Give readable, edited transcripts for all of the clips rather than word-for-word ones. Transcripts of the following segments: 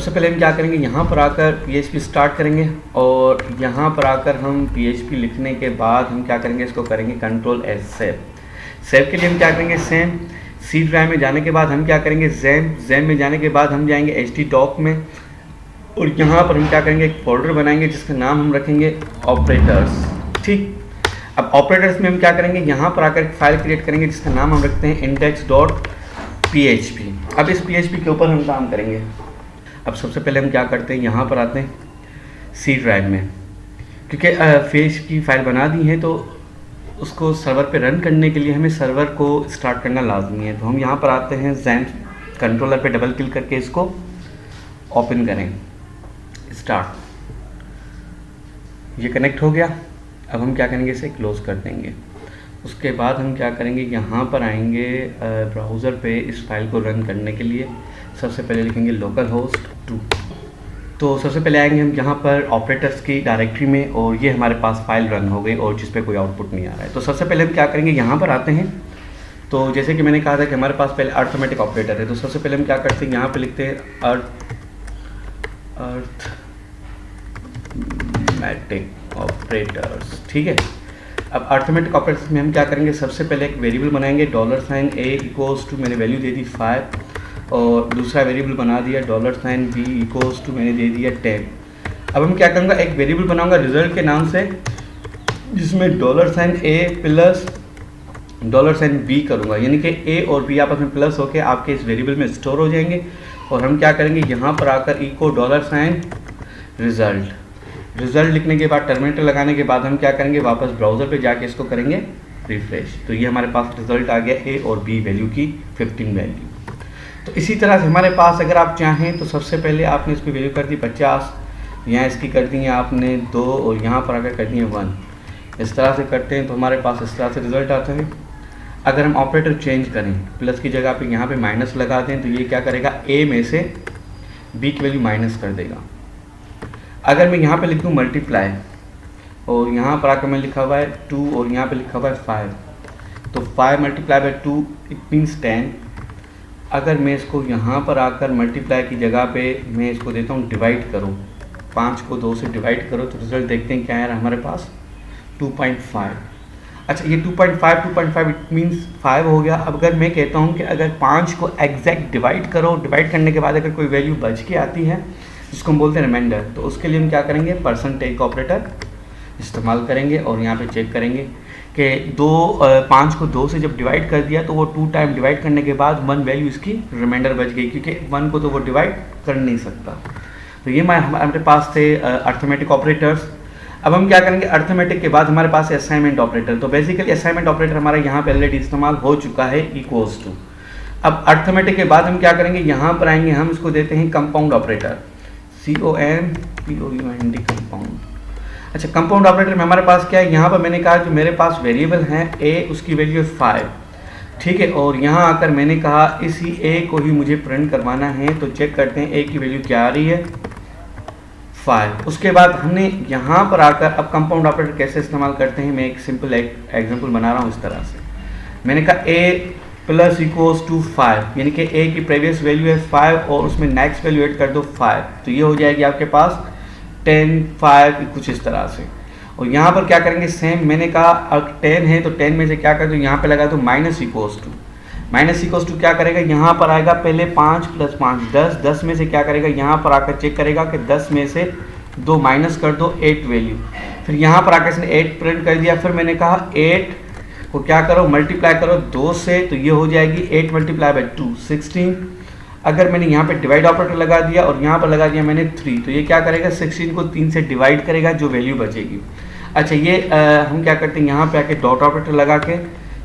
सबसे पहले हम क्या करेंगे, यहाँ पर आकर PHP स्टार्ट करेंगे और यहाँ पर आकर हम PHP लिखने के बाद हम क्या करेंगे, इसको करेंगे Ctrl+S सेव। सेव के लिए हम क्या करेंगे, सेम सी ड्राइव में जाने के बाद हम क्या करेंगे, जैम में जाने के बाद हम जाएंगे htdoc में और यहाँ पर हम क्या करेंगे, एक फोल्डर बनाएंगे जिसका नाम हम रखेंगे ऑपरेटर्स। ठीक, अब ऑपरेटर्स में हम क्या करेंगे, यहाँ पर आकर एक फाइल क्रिएट करेंगे जिसका नाम हम रखते हैं index.php। अब इस PHP के ऊपर हम काम करेंगे। अब सबसे पहले हम क्या करते हैं, यहाँ पर आते हैं सी ड्राइव में, क्योंकि फेस की फाइल बना दी है तो उसको सर्वर पे रन करने के लिए हमें सर्वर को स्टार्ट करना लाजमी है। तो हम यहाँ पर आते हैं, जैम कंट्रोलर पे डबल क्लिक करके इसको ओपन करें, स्टार्ट। ये कनेक्ट हो गया। अब हम क्या करेंगे, इसे क्लोज कर देंगे। उसके बाद हम क्या करेंगे, यहाँ पर आएंगे ब्राउज़र पे इस फाइल को रन करने के लिए। सबसे पहले लिखेंगे localhost 2। तो सबसे पहले आएंगे हम यहाँ पर ऑपरेटर्स की डायरेक्टरी में और ये हमारे पास फाइल रन हो गई और जिस पे कोई आउटपुट नहीं आ रहा है। तो सबसे पहले हम क्या करेंगे, यहाँ पर आते हैं। तो जैसे कि मैंने कहा था कि हमारे पास पहले अर्थमेटिक ऑपरेटर है, तो सबसे पहले हम क्या करते हैं, यहाँ पे लिखते हैं अर्थमेटिक ऑपरेटर्स। ठीक है, अब अर्थमेटिक ऑपरेटर्स में हम क्या करेंगे, सबसे पहले एक वेरिएबल बनाएंगे $a = मैंने वैल्यू दे दी 5 और दूसरा वेरिएबल बना दिया $b = मैंने दे दिया 10। अब हम क्या करूँगा, एक वेरिएबल बनाऊंगा रिजल्ट के नाम से जिसमें $a प्लस $b करूँगा, यानी कि a और b आपस में प्लस होकर आपके इस वेरिएबल में स्टोर हो जाएंगे। और हम क्या करेंगे, यहाँ पर आकर इको $रिजल्ट लिखने के बाद टर्मिनेटर लगाने के बाद हम क्या करेंगे, वापस ब्राउज़र पे जाके इसको करेंगे रिफ्रेश। तो ये हमारे पास रिजल्ट आ गया a और b वैल्यू की 15 वैल्यू। तो इसी तरह से हमारे पास अगर आप चाहें तो सबसे पहले आपने इसकी वैल्यू कर दी 50, यहाँ इसकी कर दी है आपने 2 और यहाँ पर आकर कर दी है 1। इस तरह से करते हैं तो हमारे पास इस तरह से रिजल्ट आता है। अगर हम ऑपरेटर चेंज करें, प्लस की जगह पे यहाँ पे माइनस लगा दें तो ये क्या करेगा, a में से b की वैल्यू माइनस कर देगा। अगर मैं यहाँ पे लिख दूँ मल्टीप्लाई और यहाँ पर आकर मैं लिखा हुआ है 2 और यहाँ पे लिखा हुआ है 5, तो 5 × 2 इट मीन्स 10। अगर मैं इसको यहाँ पर आकर मल्टीप्लाई की जगह पे मैं इसको देता हूँ डिवाइड करो, 5 को 2 से डिवाइड करो तो रिजल्ट देखते हैं क्या है हमारे पास 2.5। अच्छा, ये 2.5 इट मीन्स 5 हो गया। अब अगर मैं कहता हूँ कि अगर 5 को एग्जैक्ट डिवाइड करो, डिवाइड करने के बाद अगर कोई वैल्यू बच के आती है जिसको हम बोलते हैं रिमाइंडर, तो उसके लिए हम क्या करेंगे, % ऑपरेटर इस्तेमाल करेंगे और यहाँ पे चेक करेंगे कि 5 को 2 से जब डिवाइड कर दिया तो वो 2 टाइम डिवाइड करने के बाद 1 वैल्यू इसकी रिमाइंडर बच गई, क्योंकि 1 को तो वो डिवाइड कर नहीं सकता। तो ये हमारे पास थे अर्थमेटिक ऑपरेटर्स। अब हम क्या करेंगे, अर्थमेटिक के बाद हमारे पास असाइनमेंट ऑपरेटर। तो बेसिकली असाइनमेंट ऑपरेटर हमारा यहाँ पे ऑलरेडी इस्तेमाल हो चुका है =। अब अर्थमेटिक के बाद हम क्या करेंगे, यहाँ पर आएंगे, हम इसको देते हैं कंपाउंड ऑपरेटर, COMPOUND कंपाउंड। अच्छा, कंपाउंड ऑपरेटर में हमारे पास क्या है, यहाँ पर मैंने कहा जो मेरे पास वेरिएबल है a, उसकी वैल्यू है 5। ठीक है, और यहाँ आकर मैंने कहा इसी a को ही मुझे प्रिंट करवाना है। तो चेक करते हैं a की वैल्यू क्या आ रही है, 5। उसके बाद हमने यहाँ पर आकर अब कंपाउंड ऑपरेटर कैसे इस्तेमाल करते हैं, मैं एक सिंपल एग्जांपल बना रहा हूँ। इस तरह से मैंने कहा a + = 5, यानी कि a की प्रीवियस वैल्यू है 5 और उसमें नेक्स्ट वैल्यू ऐड कर दो 5, तो ये हो जाएगी आपके पास 10, 5 कुछ इस तरह से। और यहाँ पर क्या करेंगे, सेम मैंने कहा 10 है तो 10 में से क्या कर दो, यहाँ पे लगा दो -= क्या करेगा, यहाँ पर आएगा पहले 5 + 5 10, 10 में से क्या करेगा, यहाँ पर आकर चेक करेगा कि 10 में से 2 माइनस कर दो 8 वैल्यू। फिर यहाँ पर आकर इसने 8 प्रिंट कर दिया। फिर मैंने कहा 8 को क्या करो, मल्टीप्लाई करो 2 से, तो ये हो जाएगी 8 × 2 16। अगर मैंने यहाँ पे डिवाइड ऑपरेटर लगा दिया और यहाँ पर लगा दिया मैंने 3, तो ये क्या करेगा, 16 को 3 से डिवाइड करेगा, जो वैल्यू बचेगी। अच्छा, ये हम क्या करते हैं, यहाँ पे आके डॉट ऑपरेटर लगा के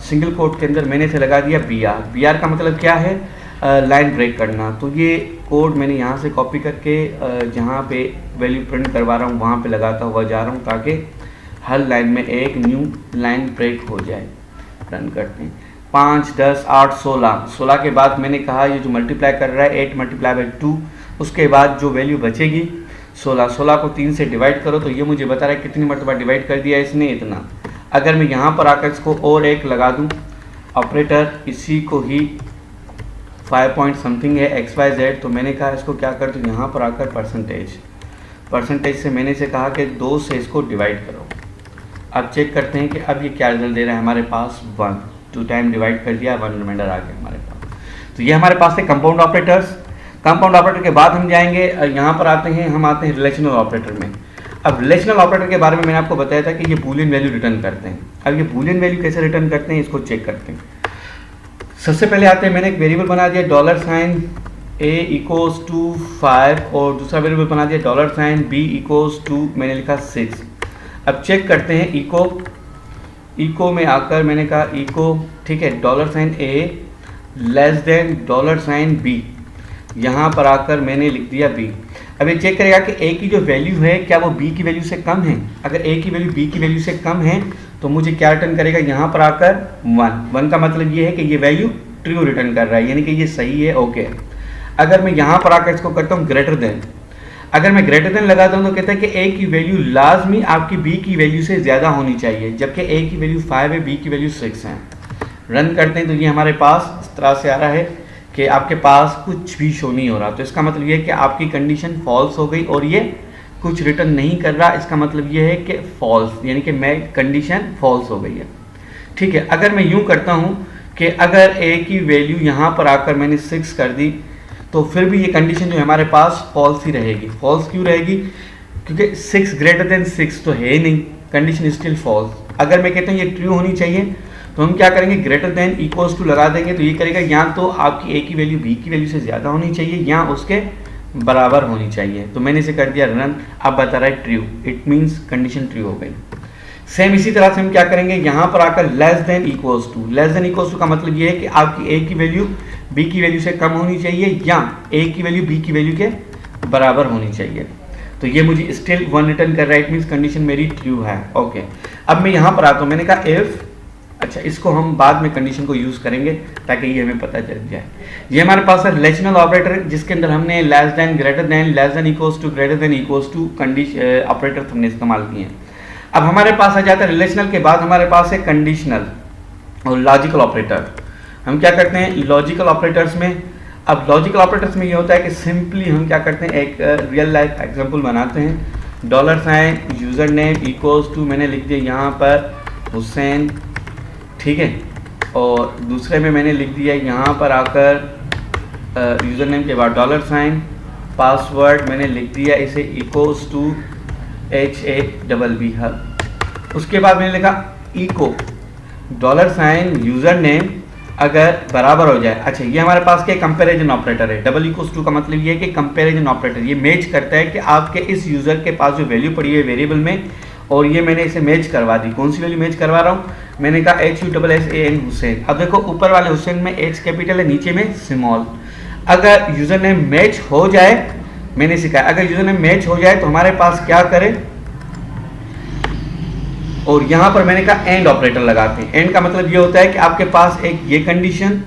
सिंगल कोट के अंदर मैंने इसे लगा दिया BR का मतलब क्या है, लाइन ब्रेक करना। तो ये कोड मैंने यहाँ से कॉपी करके जहाँ पे वैल्यू प्रिंट करवा रहा हूँ वहाँ पे लगाता हुआ जा रहा हूँ, ताकि हर लाइन में एक न्यू लाइन ब्रेक हो जाए। रन करते हैं, 5 10 8 16 के बाद मैंने कहा ये जो मल्टीप्लाई कर रहा है 8 × 2, उसके बाद जो वैल्यू बचेगी 16 को 3 से डिवाइड करो, तो ये मुझे बता रहा है कितनी मरतबा डिवाइड कर दिया इसने, इतना। अगर मैं यहाँ पर आकर इसको और एक लगा दूँ ऑपरेटर, इसी को ही 5 पॉइंट समथिंग है XYZ, तो मैंने कहा इसको क्या कर दूँ, यहाँ पर आकर परसेंटेज से मैंने इसे कहा कि 2 से इसको डिवाइड करो। अब चेक करते हैं कि अब ये क्या रिजल्ट दे रहा है हमारे पास 1, 2 टाइम डिवाइड कर दिया, 1 रिमाइंडर आ गया हमारे पास। तो ये हमारे पास है कंपाउंड ऑपरेटर्स। कंपाउंड ऑपरेटर के बाद हम जाएंगे यहाँ पर आते हैं रिलेशनल ऑपरेटर में। अब रिलेशनल ऑपरेटर के बारे में मैंने आपको बताया था कि ये बूलियन वैल्यू रिटर्न करते हैं। अब ये बूलियन वैल्यू कैसे रिटर्न करते हैं इसको चेक करते हैं। सबसे पहले आते हैं, मैंने एक वेरिएबल बना दिया $a इक्वल्स टू 5 और दूसरा वेरिएबल बना दिया $b इक्वल्स टू मैंने लिखा 6। अब चेक करते हैं इको में आकर मैंने कहा इको, ठीक है, $a लेस देन $b, यहाँ पर आकर मैंने लिख दिया b। अब ये चेक करेगा कि a की जो वैल्यू है क्या वो b की वैल्यू से कम है। अगर a की वैल्यू b की वैल्यू से कम है तो मुझे क्या रिटर्न करेगा, यहाँ पर आकर 1 का मतलब ये है कि ये वैल्यू ट्रू रिटर्न कर रहा है, यानी कि ये सही है, ओके। अगर मैं यहाँ पर आकर इसको करता हूँ ग्रेटर देन, अगर मैं ग्रेटर देन लगाता हूँ तो कहता है कि a की वैल्यू लाजमी आपकी b की वैल्यू से ज़्यादा होनी चाहिए, जबकि a की वैल्यू 5 है, b की वैल्यू 6 है। रन करते हैं तो ये हमारे पास इस तरह से आ रहा है कि आपके पास कुछ भी शो नहीं हो रहा। तो इसका मतलब ये है कि आपकी कंडीशन फॉल्स हो गई और ये कुछ रिटर्न नहीं कर रहा। इसका मतलब ये है कि फॉल्स, यानी कि मैं कंडीशन फॉल्स हो गई है, ठीक है। अगर मैं यूँ करता हूँ कि अगर a की वैल्यू यहाँ पर आकर मैंने 6 कर दी तो फिर भी ये कंडीशन जो हमारे पास फॉल्स ही रहेगी। फॉल्स क्यों रहेगी, क्योंकि 6 ग्रेटर देन 6 तो है ही नहीं, कंडीशन स्टिल फॉल्स। अगर मैं कहता हूँ ये ट्रू होनी चाहिए तो हम क्या करेंगे, ग्रेटर देन इक्वल्स टू लगा देंगे, तो ये करेगा या तो आपकी a की वैल्यू b की वैल्यू से ज़्यादा होनी चाहिए या उसके बराबर होनी चाहिए। तो मैंने इसे कर दिया रन, अब बता रहा है true, it means condition true हो गई। सेम इसी तरह से हम क्या करेंगे, यहाँ पर आकर लेस देन इक्वल्स टू का मतलब ये है कि आपकी a की वैल्यू b की वैल्यू से कम होनी चाहिए या a की वैल्यू b की वैल्यू के बराबर होनी चाहिए। तो ये मुझे स्टिल 1 रिटर्न कर रहा है, इट मीन्स कंडीशन मेरी ट्रू है, ओके। अब मैं यहाँ पर आता हूँ, मैंने कहा इफ, अच्छा इसको हम बाद में कंडीशन को यूज़ करेंगे ताकि ये हमें पता चल जाए। ये हमारे पास है रिलेशनल ऑपरेटर जिसके अंदर हमने less than, greater than, less than equals to, greater than equals to condition operator हमने इस्तेमाल किए हैं। अब हमारे पास आ जाता है रिलेशनल के बाद हमारे पास है कंडीशनल और लॉजिकल ऑपरेटर। हम क्या करते हैं लॉजिकल ऑपरेटर्स में, अब लॉजिकल ऑपरेटर्स में ये होता है कि सिंपली हम क्या करते हैं, एक रियल लाइफ एग्जांपल बनाते हैं। यूज़र नेम इक्वल्स टू मैंने लिख दिया यहाँ पर हुसैन, ठीक है, और दूसरे में मैंने लिख दिया यहाँ पर आकर यूज़र नेम के बाद $, पासवर्ड मैंने लिख दिया इसे इक्वल्स टू HABB हब। उसके बाद मैंने लिखा इको $, यूज़र नेम अगर बराबर हो जाए। अच्छा ये हमारे पास क्या कंपैरिजन ऑपरेटर है, $= का मतलब ये है कि कंपैरिजन ऑपरेटर ये मैच करता है कि आपके इस यूज़र के पास जो वैल्यू पड़ी है वेरिएबल में और ये मैंने इसे मैच करवा दी। कौन सी वैल्यू मैच करवा रहा हूँ, मैंने कहा HUSSAN हुसैन। अब देखो ऊपर वाले हुसैन में H कैपिटल है, नीचे में स्मॉल। अगर यूज़र नेम मैच हो जाए, मैंने सिखाया अगर यूज़र नेम मैच हो जाए तो हमारे पास क्या करें, और यहाँ पर मैंने कहा एंड ऑपरेटर लगाते हैं। एंड का मतलब ये होता है कि आपके पास एक ये कंडीशन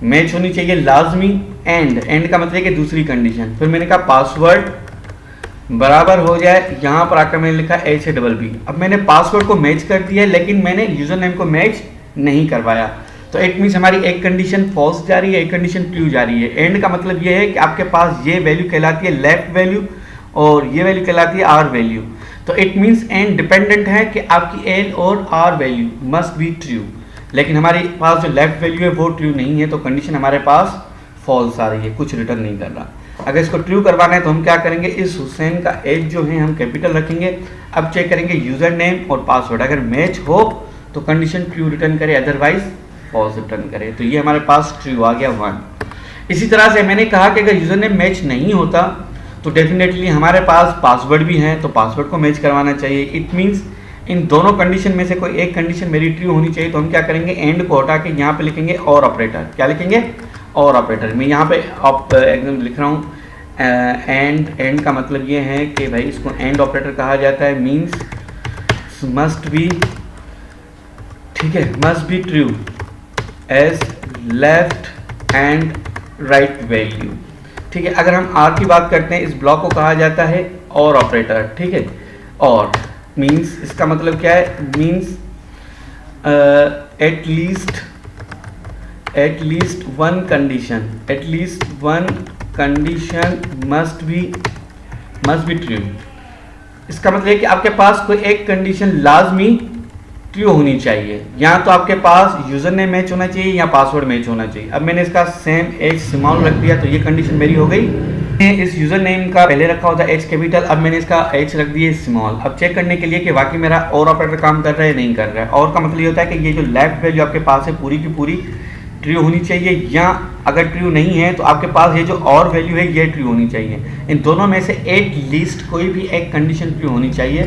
मैच होनी चाहिए लाजमी, एंड का मतलब है कि दूसरी कंडीशन। फिर मैंने कहा पासवर्ड बराबर हो जाए, यहाँ पर आकर मैंने लिखा HABB। अब मैंने पासवर्ड को मैच कर दिया लेकिन मैंने यूज़र नेम को मैच नहीं करवाया, तो इट मीन्स हमारी एक कंडीशन फॉल्स जा रही है, एक कंडीशन ट्रू जा रही है। एंड का मतलब ये है कि आपके पास ये वैल्यू कहलाती है लेफ्ट वैल्यू और ये वैल्यू कहलाती है आर वैल्यू। तो इट मीन्स एंड डिपेंडेंट है कि आपकी एल और R value must be true, लेकिन हमारे पास जो लेफ्ट वैल्यू है वो ट्रू नहीं है, तो कंडीशन हमारे पास फॉल्स आ रही है, कुछ रिटर्न नहीं कर रहा। अगर इसको ट्रू करवाना है तो हम क्या करेंगे, इस हुसैन का एज जो है हम कैपिटल रखेंगे। अब चेक करेंगे यूज़र नेम और पासवर्ड, अगर मैच हो तो कंडीशन ट्रू रिटर्न करे, अदरवाइज फॉल्स रिटर्न करे। तो ये हमारे पास ट्रू आ गया 1। इसी तरह से मैंने कहा कि अगर यूज़र नेम मैच नहीं होता तो डेफिनेटली हमारे पास पासवर्ड भी है, तो पासवर्ड को मैच करवाना चाहिए। इट मीन्स इन दोनों कंडीशन में से कोई एक कंडीशन मेरी ट्रू होनी चाहिए। तो हम क्या करेंगे, एंड को हटा के यहाँ पे लिखेंगे और ऑपरेटर। क्या लिखेंगे, और ऑपरेटर। मैं यहाँ पे एकदम लिख रहा हूँ एंड का मतलब ये है कि भाई इसको एंड ऑपरेटर कहा जाता है। मीन्स मस्ट बी, ठीक है, must be true as left and right value, ठीक है। अगर हम आर की बात करते हैं, इस ब्लॉक को कहा जाता है और ऑपरेटर, ठीक है। और मीन्स इसका मतलब क्या है, means at least at least one condition must be true. इसका मतलब है कि आपके पास कोई एक कंडीशन लाजमी ट्रू होनी चाहिए। या तो आपके पास यूजर नेम मैच होना चाहिए या पासवर्ड मैच होना चाहिए। अब मैंने इसका सेम एच स्मॉल रख दिया तो ये कंडीशन मेरी हो गई। इस यूजर नेम का पहले रखा होता है एच कैपिटल, अब मैंने इसका एच रख दिया स्मॉल। अब चेक करने के लिए कि वाकई मेरा और ऑपरेटर काम कर रहा है नहीं कर रहा है। और का मतलब ये होता है कि ये जो लेफ्ट वैल्यू आपके पास है पूरी की पूरी ट्रू होनी चाहिए, या अगर ट्रू नहीं है तो आपके पास ये जो और वैल्यू है ये ट्रू होनी चाहिए। इन दोनों में से एट लीस्ट कोई भी एक कंडीशन ट्रू होनी चाहिए।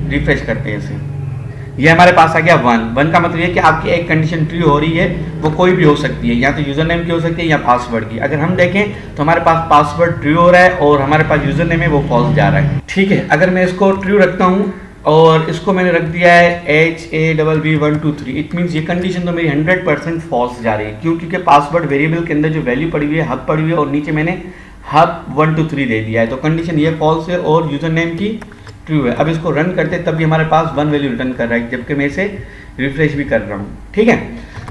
रिफ्रेश करते हैं इसे, ये हमारे पास आ गया वन का मतलब ये कि आपकी एक कंडीशन ट्रू हो रही है, वो कोई भी हो सकती है, या तो यूजर नेम की हो सकती है या पासवर्ड की। अगर हम देखें तो हमारे पास पासवर्ड ट्रू हो रहा है और हमारे पास यूजर नेम है वो फॉल्स जा रहा है। ठीक है, अगर मैं इसको ट्रू रखता हूँ और इसको मैंने रख दिया है HABB123, इट मीन्स ये कंडीशन तो मेरी 100% फॉल्स जा रही है। क्यों? क्योंकि पासवर्ड वेरिएबल के अंदर जो वैल्यू पड़ी हुई है हब पड़ी हुई है और नीचे मैंने हब 123 दे दिया है, तो कंडीशन ये फॉल्स है और यूजर नेम की ट्रू है। अब इसको रन करते तब भी हमारे पास वन वैल्यू रिटर्न कर रहा है, जबकि मैं इसे रिफ्रेश भी कर रहा हूँ। ठीक है,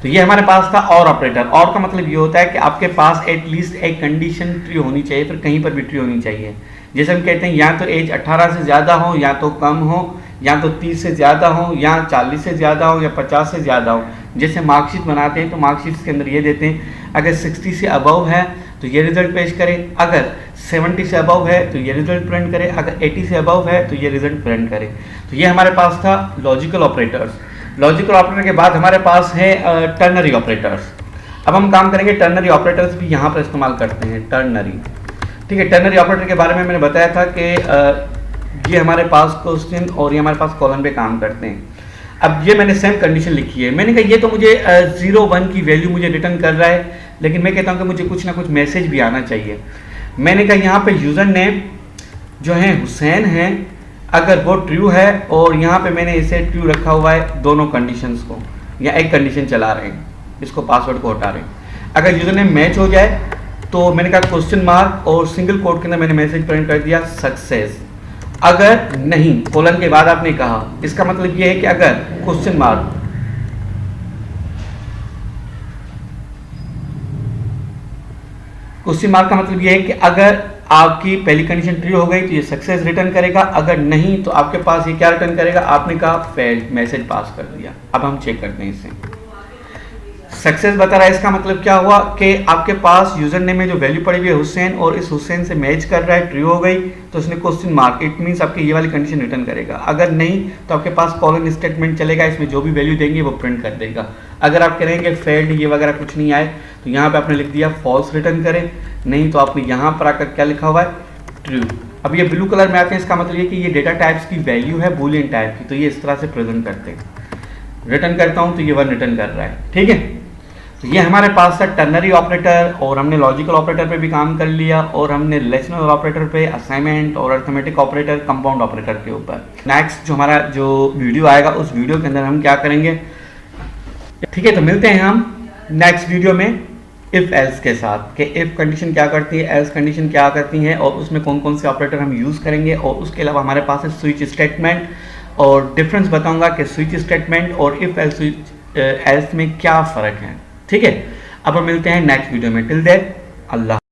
तो ये हमारे पास था और ऑपरेटर। और का मतलब ये होता है कि आपके पास एटलीस्ट एक कंडीशन ट्रू होनी चाहिए, फिर कहीं पर भी ट्रू होनी चाहिए। जैसे हम कहते हैं या तो एज 18 से ज़्यादा हो, या तो कम हो, या तो 30 से ज़्यादा हो, या 40 से ज़्यादा हो, या 50 से ज़्यादा हो। जैसे मार्कशीट बनाते हैं तो मार्कशीट के अंदर ये देते हैं अगर 60 से अबव है तो ये रिजल्ट पेश करें, अगर 70 से अबव है तो ये रिजल्ट प्रिंट करे, अगर 80 से अबव है तो ये रिजल्ट प्रिंट करे। तो ये हमारे पास था लॉजिकल ऑपरेटर्स। लॉजिकल ऑपरेटर के बाद हमारे पास है टर्नरी ऑपरेटर्स। अब हम काम करेंगे टर्नरी ऑपरेटर्स भी यहाँ पर इस्तेमाल करते हैं, टर्नरी। ठीक है, टर्नरी ऑपरेटर के बारे में मैंने बताया था कि ये हमारे पास क्वेश्चन और ये हमारे पास कॉलम पे काम करते हैं। अब ये मैंने सेम कंडीशन लिखी है, मैंने कहा ये तो मुझे 0 1 की वैल्यू मुझे रिटर्न कर रहा है, लेकिन मैं कहता हूँ कि मुझे कुछ ना कुछ मैसेज भी आना चाहिए। मैंने कहा यहाँ पे यूज़र नेम जो है हुसैन है, अगर वो ट्रू है और यहाँ पे मैंने इसे ट्रू रखा हुआ है दोनों कंडीशंस को, या एक कंडीशन चला रहे हैं, इसको पासवर्ड को हटा रहे हैं। अगर यूज़र नेम मैच हो जाए तो मैंने कहा क्वेश्चन मार्क और सिंगल कोट के अंदर मैंने मैसेज प्रिंट कर दिया सक्सेस। अगर नहीं, कोलन के बाद आपने कहा, इसका मतलब ये है कि अगर क्वेश्चन मार्क का मतलब ये है कि अगर आपकी पहली कंडीशन ट्रू हो गई तो ये सक्सेस रिटर्न करेगा, अगर नहीं तो आपके पास ये क्या रिटर्न करेगा, आपने कहा फेल्ड, मैसेज पास कर दिया। अब हम चेक करते हैं इसे, सक्सेस बता रहा है, इसका मतलब क्या हुआ कि आपके पास यूजर नेम में जो वैल्यू पड़ी हुई है हुसैन और इस हुसैन से मैच कर रहा है, ट्रू हो गई तो उसने क्वेश्चन मार्क, इट मींस आपकी ये वाली कंडीशन रिटर्न करेगा। अगर नहीं तो आपके पास कॉलन स्टेटमेंट चलेगा, इसमें जो भी वैल्यू देंगे वो प्रिंट कर देगा। अगर आप करेंगे फेल्ड ये वगैरह कुछ नहीं आए तो यहाँ पे आपने लिख दिया फॉल्स रिटर्न करें, नहीं तो आपने यहाँ पर आकर क्या लिखा हुआ है, ट्रू। अब ये ब्लू कलर में आते हैं, इसका मतलब ये कि ये डेटा टाइप्स की वैल्यू है बूलियन टाइप की, तो ये इस तरह से प्रेजेंट करते हैं। रिटर्न करता हूँ तो ये 1 रिटर्न कर रहा है। ठीक है, तो ये हमारे पास था टर्नरी ऑपरेटर, और हमने लॉजिकल ऑपरेटर पे भी काम कर लिया, और हमने रिलेशनल ऑपरेटर पे, असाइनमेंट और अरिथमेटिक ऑपरेटर, कंपाउंड ऑपरेटर के ऊपर। नेक्स्ट जो हमारा जो वीडियो आएगा उस वीडियो के अंदर हम क्या करेंगे। ठीक है, तो मिलते हैं हम नेक्स्ट वीडियो में इफ एल्स के साथ, कि इफ कंडीशन क्या करती है, एल्स कंडीशन क्या करती है, और उसमें कौन कौन से ऑपरेटर हम यूज़ करेंगे। और उसके अलावा हमारे पास है स्विच स्टेटमेंट, और डिफरेंस बताऊंगा कि स्विच स्टेटमेंट और इफ एल्स में क्या फ़र्क है। ठीक है, अब हम मिलते हैं नेक्स्ट वीडियो में। टिल देन अल्लाह।